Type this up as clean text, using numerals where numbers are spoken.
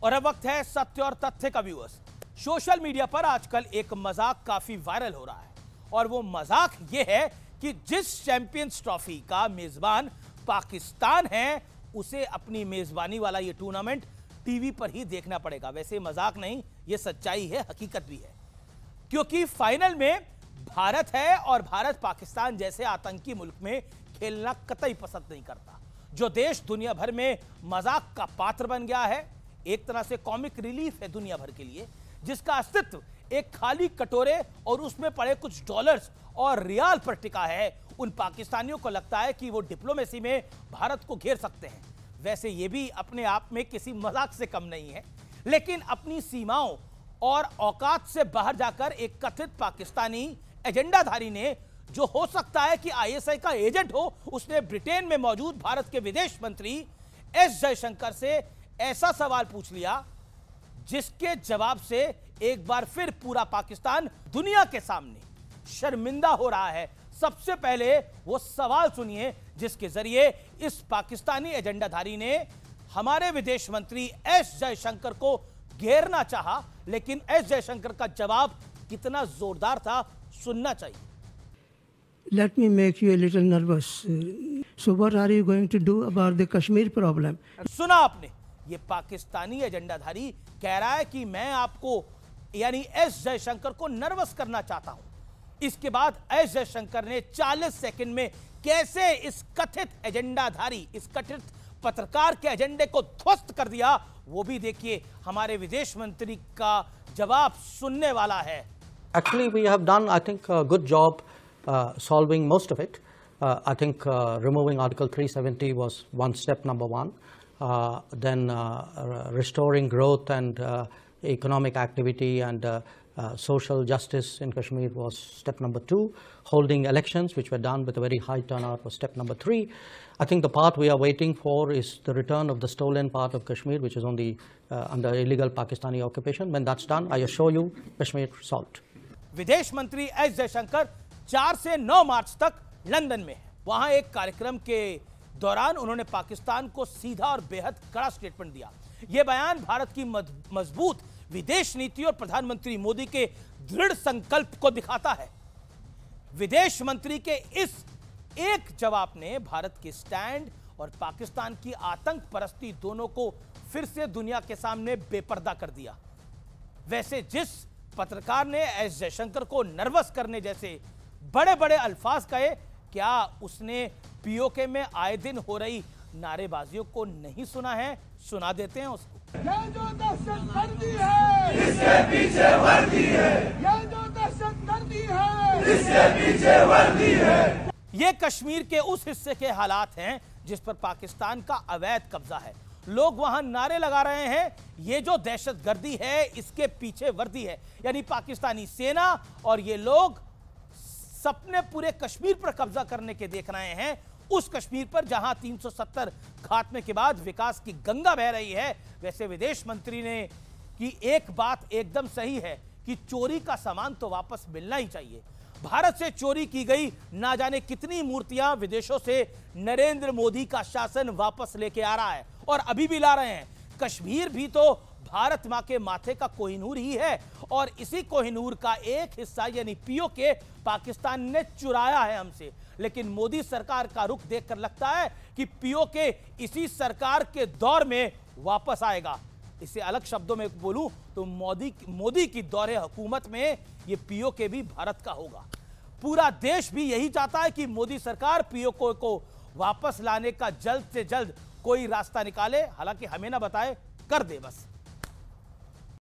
और अब वक्त है सत्य और तथ्य का व्यूअर्स। सोशल मीडिया पर आजकल एक मजाक काफी वायरल हो रहा है और वो मजाक ये है कि जिस चैंपियंस ट्रॉफी का मेजबान पाकिस्तान है उसे अपनी मेजबानी वाला ये टूर्नामेंट टीवी पर ही देखना पड़ेगा। वैसे मजाक नहीं, ये सच्चाई है, हकीकत भी है, क्योंकि फाइनल में भारत है और भारत पाकिस्तान जैसे आतंकी मुल्क में खेलना कतई पसंद नहीं करता। जो देश दुनिया भर में मजाक का पात्र बन गया है, एक तरह से कॉमिक रिलीफ है दुनिया भर के लिए, जिसका अस्तित्व एक खाली कटोरे और उसमें पड़े कुछ डॉलर्स और रियाल पर टिका है, उन पाकिस्तानियों को लगता है कि वो डिप्लोमेसी में भारत को घेर सकते हैं। वैसे ये भी अपने आप में किसी मजाक से कम नहीं है, लेकिन अपनी सीमाओं और औकात से बाहर जाकर एक कथित पाकिस्तानी एजेंडाधारी ने, जो हो सकता है कि आईएसआई का एजेंट हो, उसने ब्रिटेन में मौजूद भारत के विदेश मंत्री एस जयशंकर से ऐसा सवाल पूछ लिया जिसके जवाब से एक बार फिर पूरा पाकिस्तान दुनिया के सामने शर्मिंदा हो रहा है। सबसे पहले वो सवाल सुनिए जिसके जरिए इस पाकिस्तानी एजेंडाधारी ने हमारे विदेश मंत्री एस जयशंकर को घेरना चाहा, लेकिन एस जयशंकर का जवाब कितना जोरदार था, सुनना चाहिए। Let me make you a little nervous. So what are you going to do about the Kashmir problem? सुना आपने, ये पाकिस्तानी एजेंडाधारी कह रहा है कि मैं आपको यानी एस जयशंकर को नर्वस करना चाहता हूं। इसके बाद एस जयशंकर ने 40 सेकंड में कैसे इस कथित एजेंडाधारी, इस कथित पत्रकार के एजेंडे को ध्वस्त कर दिया, वो भी देखिए। हमारे विदेश मंत्री का जवाब सुनने वाला है। Actually, we have done, I think, a good job solving most of it. I think removing Article 370 was one step, number one. Then restoring growth and economic activity and social justice in Kashmir was step number two. Holding elections, which were done with a very high turnout, was step number three. I think the part we are waiting for is the return of the stolen part of Kashmir, which is on the under illegal Pakistani occupation. When that's done, I assure you, Kashmir solved. विदेश मंत्री S Jaishankar 4 से 9 मार्च तक London में है। वहां एक कार्यक्रम के दौरान उन्होंने पाकिस्तान को सीधा और बेहद कड़ा स्टेटमेंट दिया। यह बयान भारत की मजबूत विदेश नीति और प्रधानमंत्री मोदी के दृढ़ संकल्प को दिखाता है। विदेश मंत्री के इस एक जवाब ने भारत के स्टैंड और पाकिस्तान की आतंक परस्ती दोनों को फिर से दुनिया के सामने बेपर्दा कर दिया। वैसे जिस पत्रकार ने एस जयशंकर को नर्वस करने जैसे बड़े बड़े अल्फाज कहे, क्या उसने पीओके में आए दिन हो रही नारेबाजियों को नहीं सुना है? सुना देते हैं उसको। ये जो दहशतगर्दी है, इसके पीछे वर्दी है। ये जो दहशतगर्दी है, इसके पीछे वर्दी है। ये कश्मीर के उस हिस्से के हालात हैं जिस पर पाकिस्तान का अवैध कब्जा है। लोग वहां नारे लगा रहे हैं, ये जो दहशतगर्दी है इसके पीछे वर्दी है, यानी पाकिस्तानी सेना। और ये लोग सपने पूरे कश्मीर पर कब्जा करने के देख रहे हैं, उस कश्मीर पर जहां 370 खात्मे के बाद विकास की गंगा बह रही है। वैसे विदेश मंत्री ने कि एक बात एकदम सही है कि चोरी का सामान तो वापस मिलना ही चाहिए। भारत से चोरी की गई ना जाने कितनी मूर्तियां विदेशों से नरेंद्र मोदी का शासन वापस लेके आ रहा है और अभी भी ला रहे हैं। कश्मीर भी तो भारत मां के माथे का कोहिनूर ही है और इसी कोहिनूर का एक हिस्सा यानी पीओके पाकिस्तान ने चुराया है हमसे। लेकिन मोदी सरकार का रुख देखकर लगता है कि पीओके इसी सरकार के दौर में वापस आएगा। इसे अलग शब्दों में बोलूं तो मोदी की दौरे हुकूमत में ये पीओके भी भारत का होगा। पूरा देश भी यही चाहता है कि मोदी सरकार पीओके को वापस लाने का जल्द से जल्द कोई रास्ता निकाले, हालांकि हमें ना बताए, कर दे बस।